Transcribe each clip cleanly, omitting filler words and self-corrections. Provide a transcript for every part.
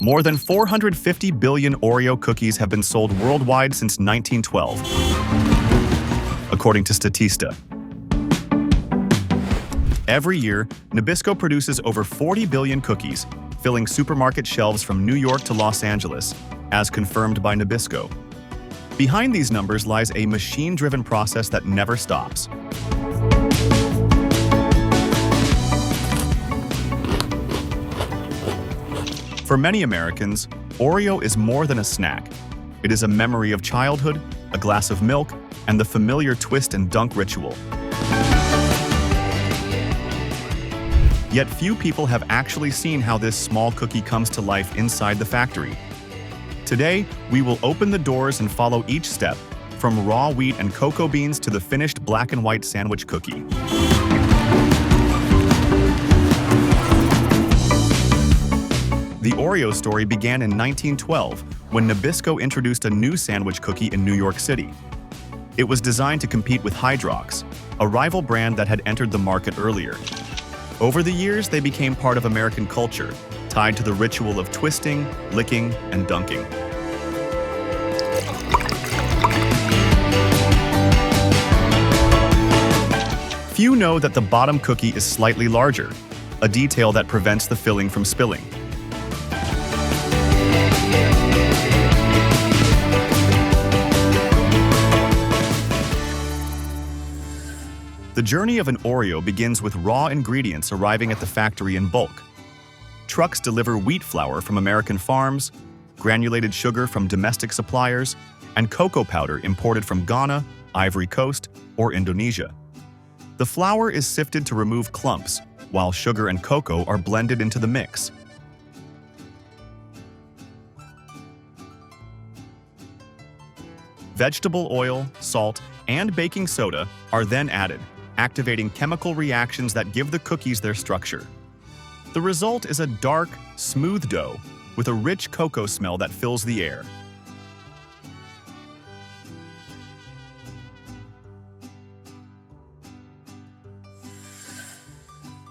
More than 450 billion Oreo cookies have been sold worldwide since 1912, according to Statista. Every year, Nabisco produces over 40 billion cookies, filling supermarket shelves from New York to Los Angeles, as confirmed by Nabisco. Behind these numbers lies a machine-driven process that never stops. For many Americans, Oreo is more than a snack. It is a memory of childhood, a glass of milk, and the familiar twist and dunk ritual. Yet few people have actually seen how this small cookie comes to life inside the factory. Today, we will open the doors and follow each step, from raw wheat and cocoa beans to the finished black and white sandwich cookie. The Oreo story began in 1912 when Nabisco introduced a new sandwich cookie in New York City. It was designed to compete with Hydrox, a rival brand that had entered the market earlier. Over the years, they became part of American culture, tied to the ritual of twisting, licking, and dunking. Few know that the bottom cookie is slightly larger, a detail that prevents the filling from spilling. The journey of an Oreo begins with raw ingredients arriving at the factory in bulk. Trucks deliver wheat flour from American farms, granulated sugar from domestic suppliers, and cocoa powder imported from Ghana, Ivory Coast, or Indonesia. The flour is sifted to remove clumps, while sugar and cocoa are blended into the mix. Vegetable oil, salt, and baking soda are then added, activating chemical reactions that give the cookies their structure. The result is a dark, smooth dough with a rich cocoa smell that fills the air.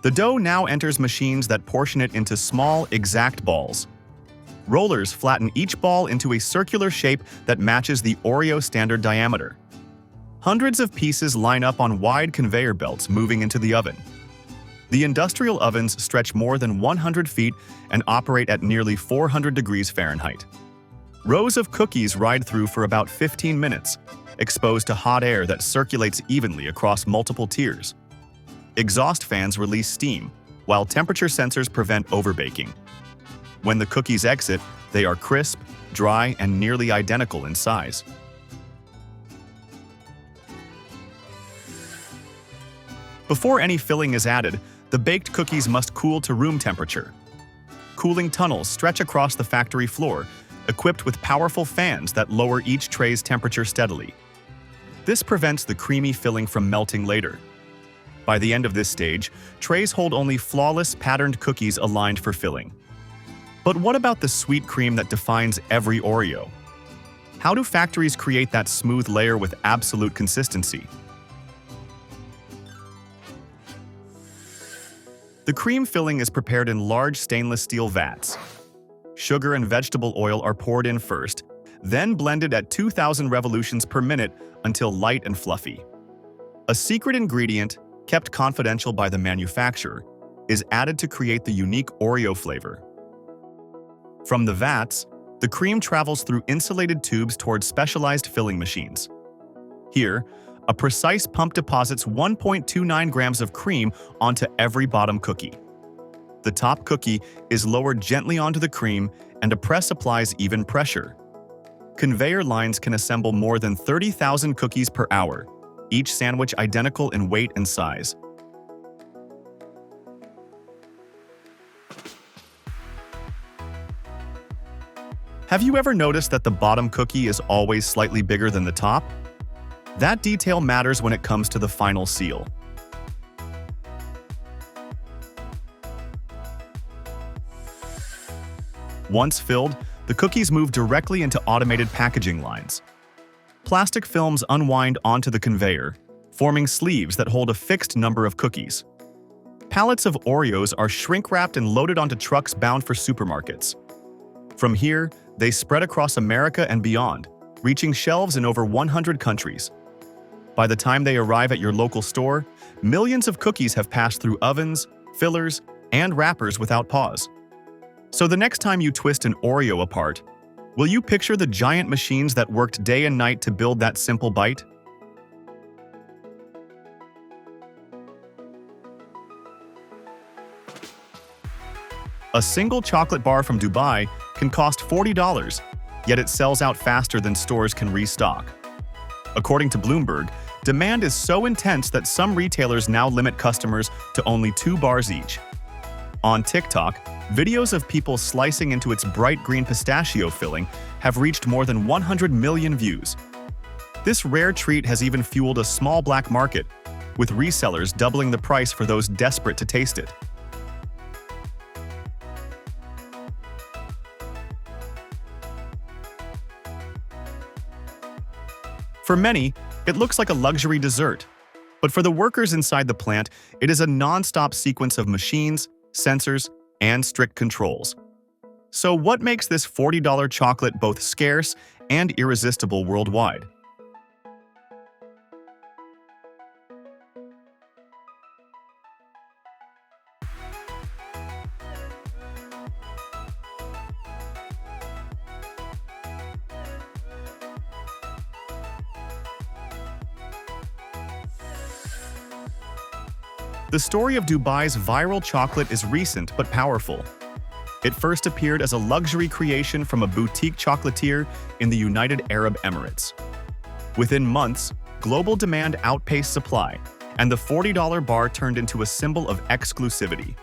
The dough now enters machines that portion it into small, exact balls. Rollers flatten each ball into a circular shape that matches the Oreo standard diameter. Hundreds of pieces line up on wide conveyor belts moving into the oven. The industrial ovens stretch more than 100 feet and operate at nearly 400 degrees Fahrenheit. Rows of cookies ride through for about 15 minutes, exposed to hot air that circulates evenly across multiple tiers. Exhaust fans release steam, while temperature sensors prevent overbaking. When the cookies exit, they are crisp, dry, and nearly identical in size. Before any filling is added, the baked cookies must cool to room temperature. Cooling tunnels stretch across the factory floor, equipped with powerful fans that lower each tray's temperature steadily. This prevents the creamy filling from melting later. By the end of this stage, trays hold only flawless, patterned cookies aligned for filling. But what about the sweet cream that defines every Oreo? How do factories create that smooth layer with absolute consistency? The cream filling is prepared in large stainless steel vats. Sugar and vegetable oil are poured in first, then blended at 2,000 revolutions per minute until light and fluffy. A secret ingredient, kept confidential by the manufacturer, is added to create the unique Oreo flavor. From the vats, the cream travels through insulated tubes towards specialized filling machines. Here, a precise pump deposits 1.29 grams of cream onto every bottom cookie. The top cookie is lowered gently onto the cream, and a press applies even pressure. Conveyor lines can assemble more than 30,000 cookies per hour, each sandwich identical in weight and size. Have you ever noticed that the bottom cookie is always slightly bigger than the top? That detail matters when it comes to the final seal. Once filled, the cookies move directly into automated packaging lines. Plastic films unwind onto the conveyor, forming sleeves that hold a fixed number of cookies. Pallets of Oreos are shrink-wrapped and loaded onto trucks bound for supermarkets. From here, they spread across America and beyond, reaching shelves in over 100 countries. By the time they arrive at your local store, millions of cookies have passed through ovens, fillers, and wrappers without pause. So the next time you twist an Oreo apart, will you picture the giant machines that worked day and night to build that simple bite? A single chocolate bar from Dubai can cost $40, yet it sells out faster than stores can restock. According to Bloomberg, demand is so intense that some retailers now limit customers to only 2 bars each. On TikTok, videos of people slicing into its bright green pistachio filling have reached more than 100 million views. This rare treat has even fueled a small black market, with resellers doubling the price for those desperate to taste it. For many, it looks like a luxury dessert. But for the workers inside the plant, it is a non-stop sequence of machines, sensors, and strict controls. So what makes this $40 chocolate both scarce and irresistible worldwide? The story of Dubai's viral chocolate is recent but powerful. It first appeared as a luxury creation from a boutique chocolatier in the United Arab Emirates. Within months, global demand outpaced supply, and the $40 bar turned into a symbol of exclusivity.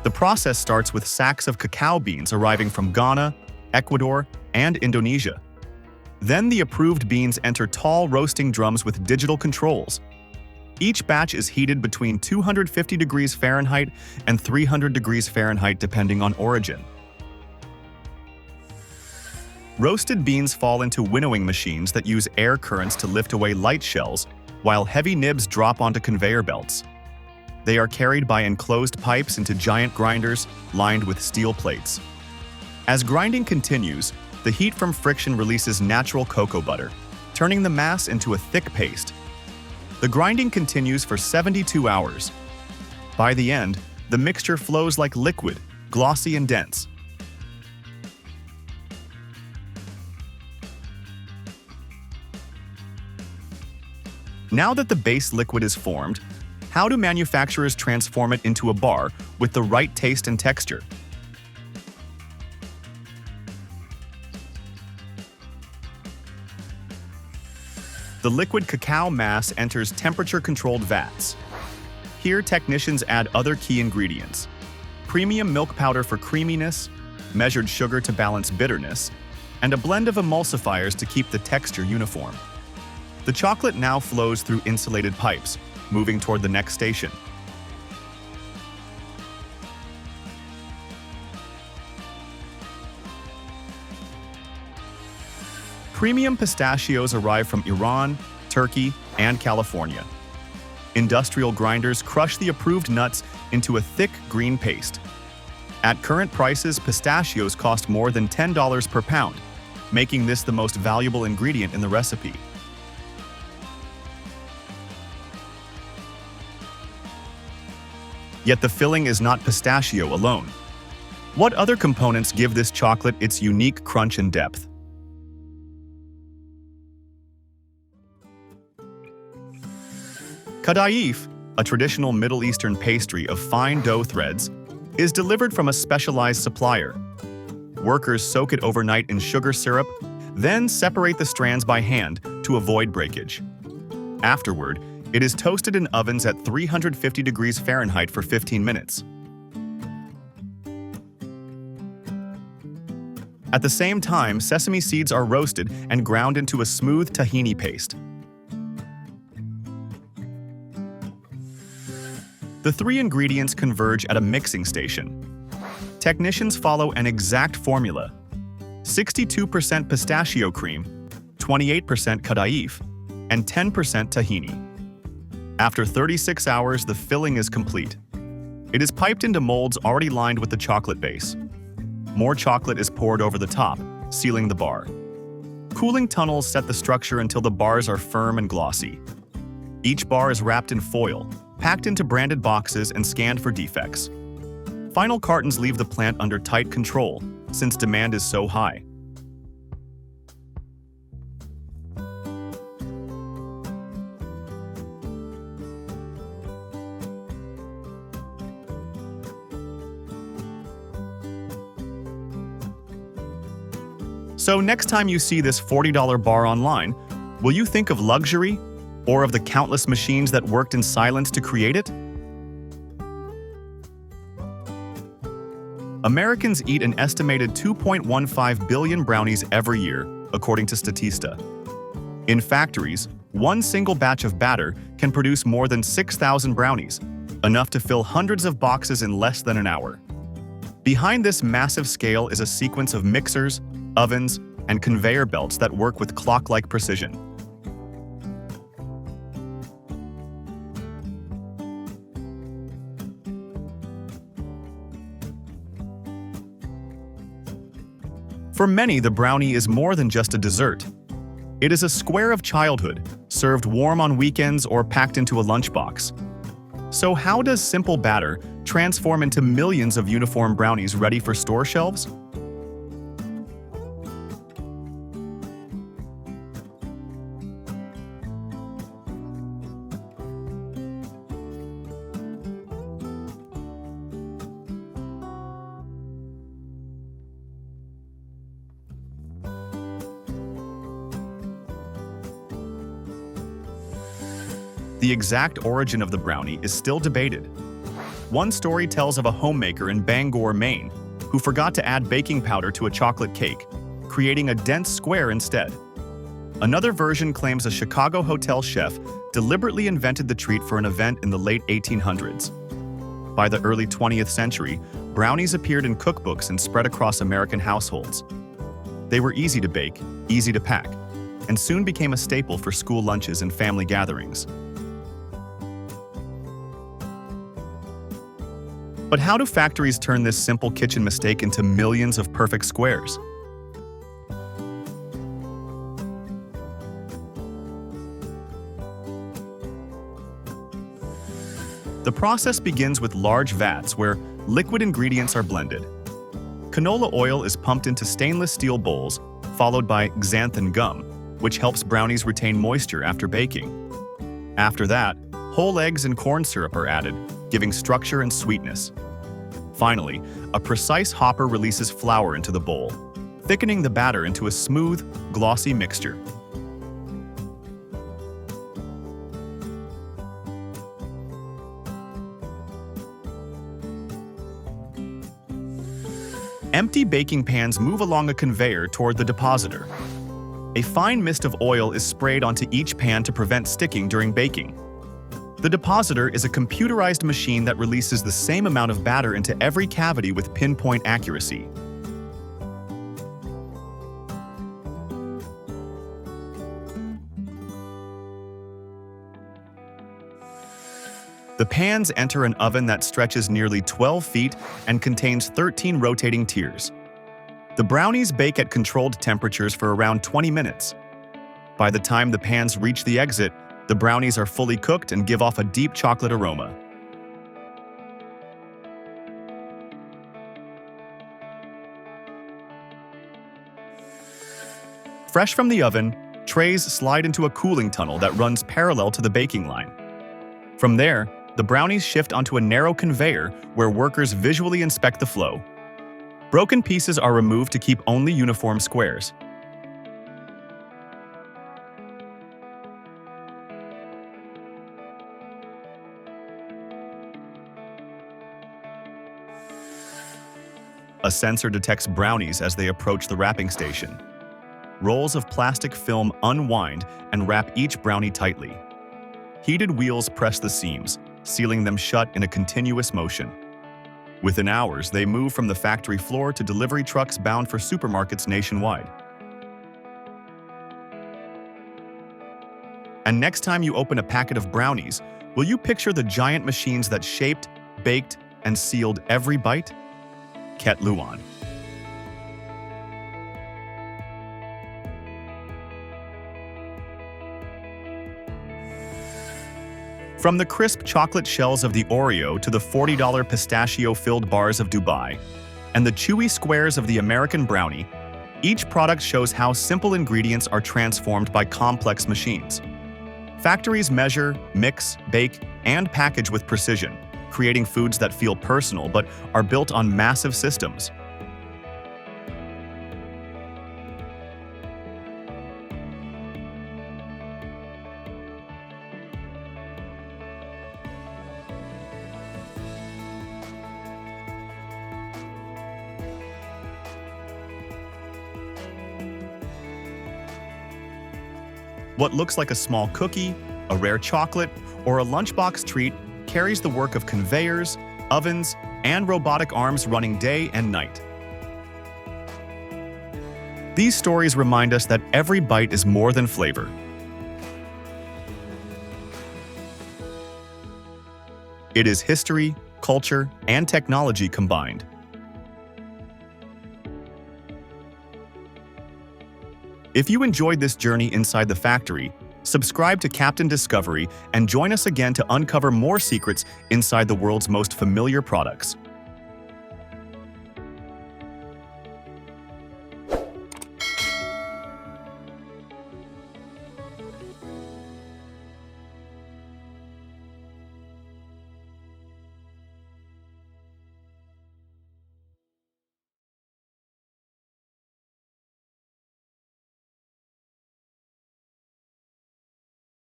The process starts with sacks of cacao beans arriving from Ghana, Ecuador, and Indonesia. Then the approved beans enter tall roasting drums with digital controls. Each batch is heated between 250 degrees Fahrenheit and 300 degrees Fahrenheit depending on origin. Roasted beans fall into winnowing machines that use air currents to lift away light shells, while heavy nibs drop onto conveyor belts. They are carried by enclosed pipes into giant grinders lined with steel plates. As grinding continues, the heat from friction releases natural cocoa butter, turning the mass into a thick paste. The grinding continues for 72 hours. By the end, the mixture flows like liquid, glossy and dense. Now that the base liquid is formed, how do manufacturers transform it into a bar with the right taste and texture? The liquid cacao mass enters temperature-controlled vats. Here, technicians add other key ingredients: premium milk powder for creaminess, measured sugar to balance bitterness, and a blend of emulsifiers to keep the texture uniform. The chocolate now flows through insulated pipes, moving toward the next station. Premium pistachios arrive from Iran, Turkey, and California. Industrial grinders crush the approved nuts into a thick green paste. At current prices, pistachios cost more than $10 per pound, making this the most valuable ingredient in the recipe. Yet the filling is not pistachio alone. What other components give this chocolate its unique crunch and depth? Kadayif, a traditional Middle Eastern pastry of fine dough threads, is delivered from a specialized supplier. Workers soak it overnight in sugar syrup, then separate the strands by hand to avoid breakage. Afterward, it is toasted in ovens at 350 degrees Fahrenheit for 15 minutes. At the same time, sesame seeds are roasted and ground into a smooth tahini paste. The three ingredients converge at a mixing station. Technicians follow an exact formula: 62% pistachio cream, 28% kadayif, and 10% tahini. After 36 hours, the filling is complete. It is piped into molds already lined with the chocolate base. More chocolate is poured over the top, sealing the bar. Cooling tunnels set the structure until the bars are firm and glossy. Each bar is wrapped in foil, packed into branded boxes and scanned for defects. Final cartons leave the plant under tight control, since demand is so high. So next time you see this $40 bar online, will you think of luxury or of the countless machines that worked in silence to create it? Americans eat an estimated 2.15 billion brownies every year, according to Statista. In factories, one single batch of batter can produce more than 6,000 brownies, enough to fill hundreds of boxes in less than an hour. Behind this massive scale is a sequence of mixers, ovens, and conveyor belts that work with clock-like precision. For many, the brownie is more than just a dessert. It is a square of childhood, served warm on weekends or packed into a lunchbox. So how does simple batter transform into millions of uniform brownies ready for store shelves? The exact origin of the brownie is still debated. One story tells of a homemaker in Bangor, Maine, who forgot to add baking powder to a chocolate cake, creating a dense square instead. Another version claims a Chicago hotel chef deliberately invented the treat for an event in the late 1800s. By the early 20th century, brownies appeared in cookbooks and spread across American households. They were easy to bake, easy to pack, and soon became a staple for school lunches and family gatherings. But how do factories turn this simple kitchen mistake into millions of perfect squares? The process begins with large vats where liquid ingredients are blended. Canola oil is pumped into stainless steel bowls, followed by xanthan gum, which helps brownies retain moisture after baking. After that, whole eggs and corn syrup are added, giving structure and sweetness. Finally, a precise hopper releases flour into the bowl, thickening the batter into a smooth, glossy mixture. Empty baking pans move along a conveyor toward the depositor. A fine mist of oil is sprayed onto each pan to prevent sticking during baking. The depositor is a computerized machine that releases the same amount of batter into every cavity with pinpoint accuracy. The pans enter an oven that stretches nearly 12 feet and contains 13 rotating tiers. The brownies bake at controlled temperatures for around 20 minutes. By the time the pans reach the exit, the brownies are fully cooked and give off a deep chocolate aroma. Fresh from the oven, trays slide into a cooling tunnel that runs parallel to the baking line. From there, the brownies shift onto a narrow conveyor where workers visually inspect the flow. Broken pieces are removed to keep only uniform squares. A sensor detects brownies as they approach the wrapping station. Rolls of plastic film unwind and wrap each brownie tightly. Heated wheels press the seams, sealing them shut in a continuous motion. Within hours, they move from the factory floor to delivery trucks bound for supermarkets nationwide. And next time you open a packet of brownies, will you picture the giant machines that shaped, baked, and sealed every bite? Ket Luan. From the crisp chocolate shells of the Oreo to the $40 pistachio-filled bars of Dubai, and the chewy squares of the American brownie, each product shows how simple ingredients are transformed by complex machines. Factories measure, mix, bake, and package with precision, creating foods that feel personal but are built on massive systems. What looks like a small cookie, a rare chocolate, or a lunchbox treat carries the work of conveyors, ovens, and robotic arms running day and night. These stories remind us that every bite is more than flavor. It is history, culture, and technology combined. If you enjoyed this journey inside the factory, subscribe to Captain Discovery and join us again to uncover more secrets inside the world's most familiar products.